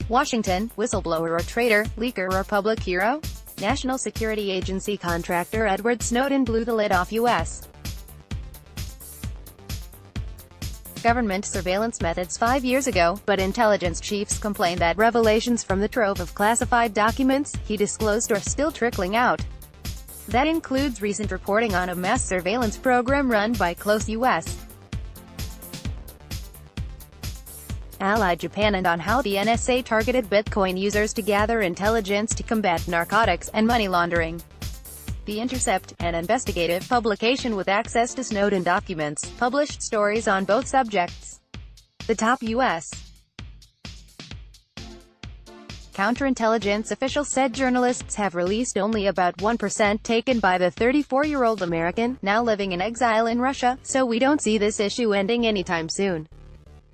Washington, whistleblower or traitor, leaker or public hero? National Security Agency contractor Edward Snowden blew the lid off U.S. government surveillance methods 5 years ago, but intelligence chiefs complain that revelations from the trove of classified documents he disclosed are still trickling out. That includes recent reporting on a mass surveillance program run by close U.S. ally Japan and on how the NSA targeted Bitcoin users to gather intelligence to combat narcotics and money laundering. The Intercept, an investigative publication with access to Snowden documents, published stories on both subjects. The top U.S. counterintelligence official said journalists have released only about 1% taken by the 34-year-old American, now living in exile in Russia, so we don't see this issue ending anytime soon.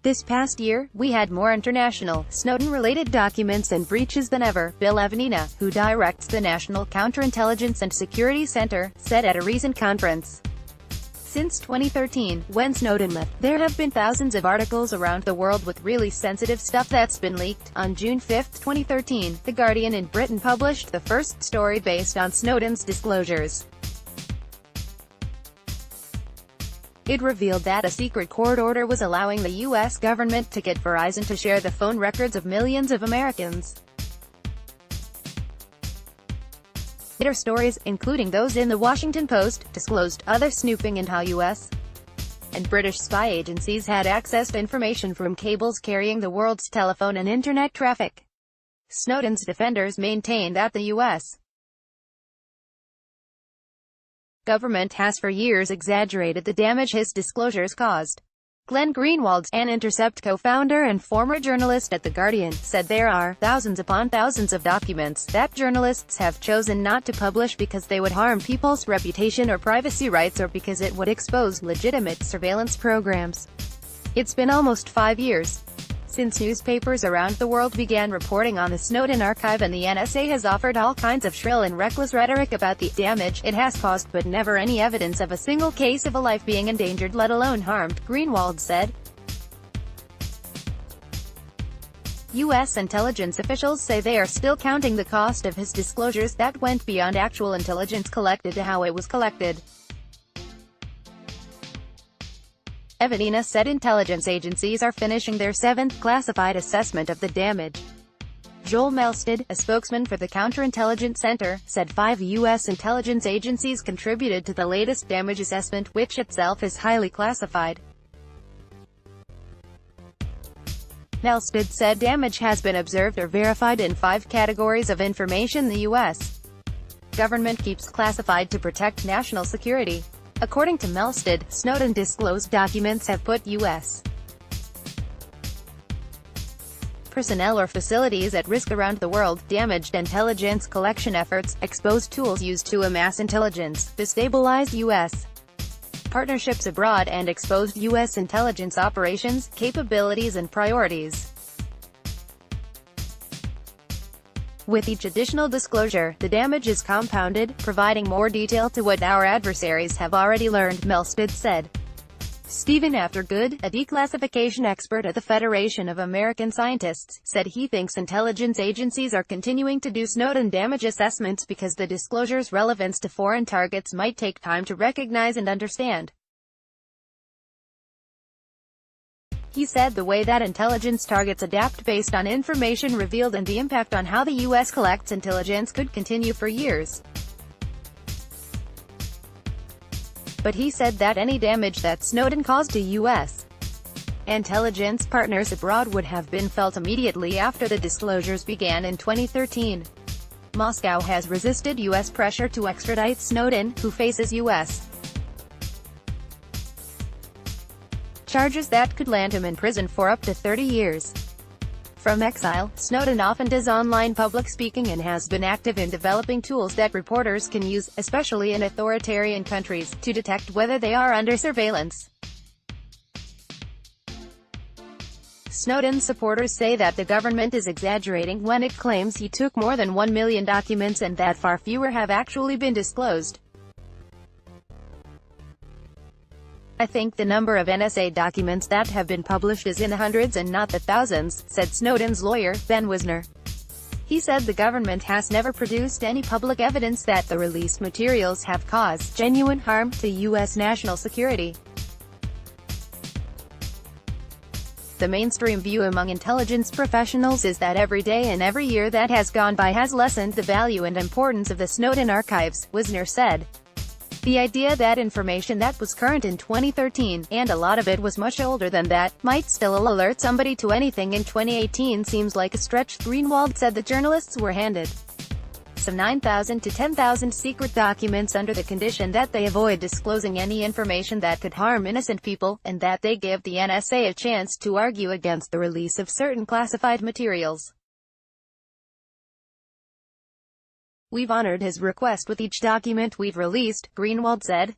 This past year, we had more international, Snowden-related documents and breaches than ever, Bill Evanina, who directs the National Counterintelligence and Security Center, said at a recent conference. Since 2013, when Snowden left, there have been thousands of articles around the world with really sensitive stuff that's been leaked. On June 5, 2013, The Guardian in Britain published the first story based on Snowden's disclosures. It revealed that a secret court order was allowing the U.S. government to get Verizon to share the phone records of millions of Americans. Later stories, including those in the Washington Post, disclosed other snooping and how U.S. and British spy agencies had accessed information from cables carrying the world's telephone and internet traffic. Snowden's defenders maintain that the U.S. government has for years exaggerated the damage his disclosures caused. Glenn Greenwald, an Intercept co-founder and former journalist at The Guardian, said there are thousands upon thousands of documents that journalists have chosen not to publish because they would harm people's reputation or privacy rights or because it would expose legitimate surveillance programs. It's been almost 5 years since newspapers around the world began reporting on the Snowden archive, and the NSA has offered all kinds of shrill and reckless rhetoric about the damage it has caused, but never any evidence of a single case of a life being endangered, let alone harmed, Greenwald said. U.S. intelligence officials say they are still counting the cost of his disclosures that went beyond actual intelligence collected to how it was collected. Evanina said intelligence agencies are finishing their 7th classified assessment of the damage. Joel Melstead, a spokesman for the Counterintelligence Center, said 5 U.S. intelligence agencies contributed to the latest damage assessment, which itself is highly classified. Melstead said damage has been observed or verified in 5 categories of information the U.S. government keeps classified to protect national security. According to Melstead, Snowden disclosed documents have put U.S. personnel or facilities at risk around the world, damaged intelligence collection efforts, exposed tools used to amass intelligence, destabilized U.S. partnerships abroad and exposed U.S. intelligence operations, capabilities and priorities. With each additional disclosure, the damage is compounded, providing more detail to what our adversaries have already learned, Melstead said. Stephen Aftergood, a declassification expert at the Federation of American Scientists, said he thinks intelligence agencies are continuing to do Snowden damage assessments because the disclosure's relevance to foreign targets might take time to recognize and understand. He said the way that intelligence targets adapt based on information revealed and the impact on how the U.S. collects intelligence could continue for years. But he said that any damage that Snowden caused to U.S. intelligence partners abroad would have been felt immediately after the disclosures began in 2013. Moscow has resisted U.S. pressure to extradite Snowden, who faces U.S. charges that could land him in prison for up to 30 years. From exile, Snowden often does online public speaking and has been active in developing tools that reporters can use, especially in authoritarian countries, to detect whether they are under surveillance. Snowden's supporters say that the government is exaggerating when it claims he took more than 1 million documents and that far fewer have actually been disclosed. "I think the number of NSA documents that have been published is in the hundreds and not the thousands," said Snowden's lawyer, Ben Wisner. He said the government has never produced any public evidence that the released materials have caused genuine harm to U.S. national security. The mainstream view among intelligence professionals is that every day and every year that has gone by has lessened the value and importance of the Snowden archives, Wisner said. The idea that information that was current in 2013, and a lot of it was much older than that, might still alert somebody to anything in 2018 seems like a stretch. Greenwald said the journalists were handed some 9,000 to 10,000 secret documents under the condition that they avoid disclosing any information that could harm innocent people, and that they give the NSA a chance to argue against the release of certain classified materials. "We've honored his request with each document we've released," Greenwald said.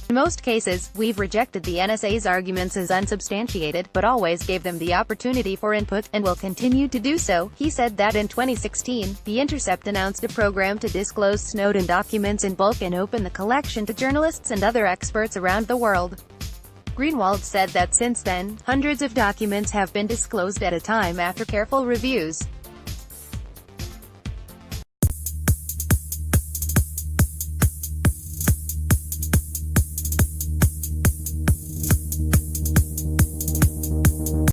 "In most cases, we've rejected the NSA's arguments as unsubstantiated, but always gave them the opportunity for input, and will continue to do so." He said that in 2016, The Intercept announced a program to disclose Snowden documents in bulk and open the collection to journalists and other experts around the world. Greenwald said that since then, hundreds of documents have been disclosed at a time after careful reviews.